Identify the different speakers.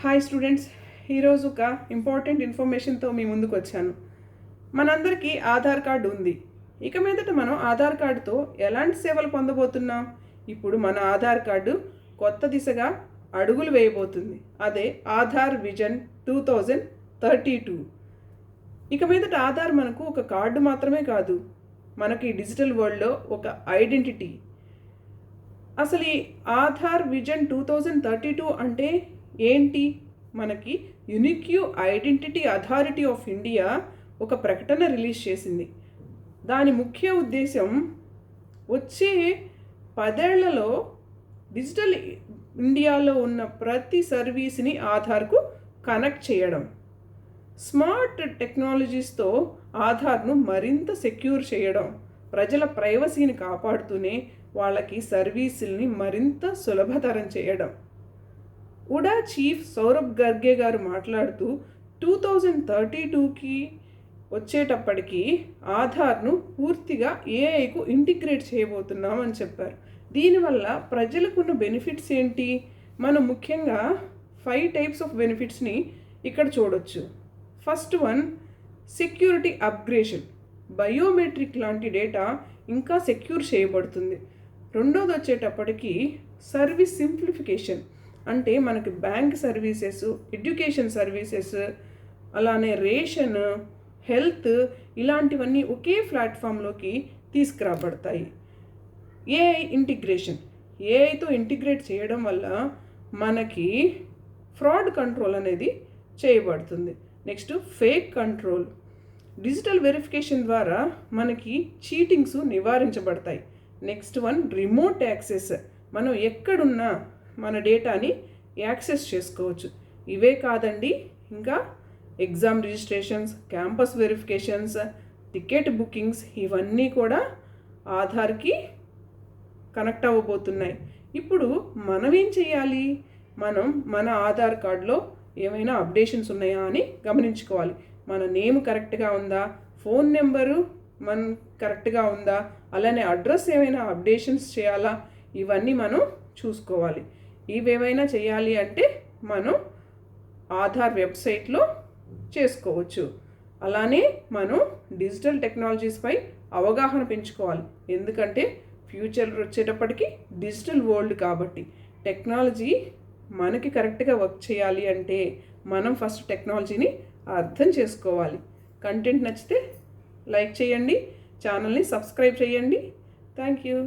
Speaker 1: Hi students, ఈరోజు ఒక important ఇన్ఫర్మేషన్తో మీ ముందుకు వచ్చాను. మనందరికీ ఆధార్ కార్డు ఉంది. ఇక మీదట మనం ఆధార్ కార్డుతో ఎలాంటి సేవలు పొందబోతున్నాం? ఇప్పుడు మన ఆధార్ కార్డు కొత్త దిశగా అడుగులు వేయబోతుంది. అదే ఆధార్ విజన్ 2032. ఇక మీదట ఆధార్ మనకు ఒక కార్డు మాత్రమే కాదు, మనకి డిజిటల్ వరల్డ్లో ఒక ఐడెంటిటీ. అసలు ఈ ఆధార్ విజన్ 2032 అంటే ఏంటి? మనకి unique identity authority of India ఒక ప్రకటన రిలీజ్ చేసింది. దాని ముఖ్య ఉద్దేశం వచ్చే 10 ఏళ్లలో డిజిటల్ ఇండియాలో ఉన్న ప్రతి సర్వీస్ని ఆధార్కు కనెక్ట్ చేయడం, స్మార్ట్ టెక్నాలజీస్తో ఆధార్ను మరింత సెక్యూర్ చేయడం, ప్రజల ప్రైవసీని కాపాడుతూనే వాళ్ళకి సర్వీసుల్ని మరింత సులభతరం చేయడం. ఉడా చీఫ్ సౌరభ్ గర్గే గారు మాట్లాడుతూ 2032కి వచ్చేటప్పటికి ఆధార్ను పూర్తిగా ఏఐకు ఇంటిగ్రేట్ చేయబోతున్నామని చెప్పారు. దీనివల్ల ప్రజలకున్న బెనిఫిట్స్ ఏంటి? మనం ముఖ్యంగా 5 టైప్స్ ఆఫ్ బెనిఫిట్స్ని ఇక్కడ చూడొచ్చు. First one, security upgradation. Biometric లాంటి డేటా ఇంకా సెక్యూర్ చేయబడుతుంది. రెండోది వచ్చేటప్పటికి సర్వీస్ సింప్లిఫికేషన్. అంటే మనకి బ్యాంక్ సర్వీసెస్, ఎడ్యుకేషన్ సర్వీసెస్, అలానే రేషన్, హెల్త్, ఇలాంటివన్నీ ఒకే ప్లాట్ఫామ్లోకి తీసుకురాబడతాయి. AI integration. ఏఐతో ఇంటిగ్రేట్ చేయడం వల్ల మనకి ఫ్రాడ్ కంట్రోల్ అనేది చేయబడుతుంది. Next, fake control. Digital verification ద్వారా మనకి చీటింగ్స్ నివారించబడతాయి. Next one, remote access. మనం ఎక్కడున్నా మన డేటాని యాక్సెస్ చేసుకోవచ్చు. ఇవే కాదండి, ఇంకా exam registrations, campus verifications, ticket bookings, ఇవన్నీ కూడా ఆధార్కి కనెక్ట్ అవ్వబోతున్నాయి. ఇప్పుడు మనం ఏం చేయాలి? మనం మన ఆధార్ కార్డులో ఏమైనా అప్డేషన్స్ ఉన్నాయా అని గమనించుకోవాలి. మన నేమ్ కరెక్ట్గా ఉందా, ఫోన్ నెంబరు మన కరెక్ట్గా ఉందా, అలానే అడ్రస్ ఏమైనా అప్డేషన్స్ చేయాలా, ఇవన్నీ మనం చూసుకోవాలి. ఇవేమైనా చేయాలి అంటే మనం ఆధార్ వెబ్సైట్లో చేసుకోవచ్చు. అలానే మనం డిజిటల్ టెక్నాలజీస్పై అవగాహన పెంచుకోవాలి. ఎందుకంటే ఫ్యూచర్ వచ్చేటప్పటికి డిజిటల్ వరల్డ్ కాబట్టి టెక్నాలజీ మనకి కరెక్ట్గా వర్క్ చేయాలి అంటే మనం ఫస్ట్ టెక్నాలజీని అర్థం చేసుకోవాలి. కంటెంట్ నచ్చితే లైక్ చేయండి, ఛానల్ని సబ్స్క్రైబ్ చేయండి. Thank you.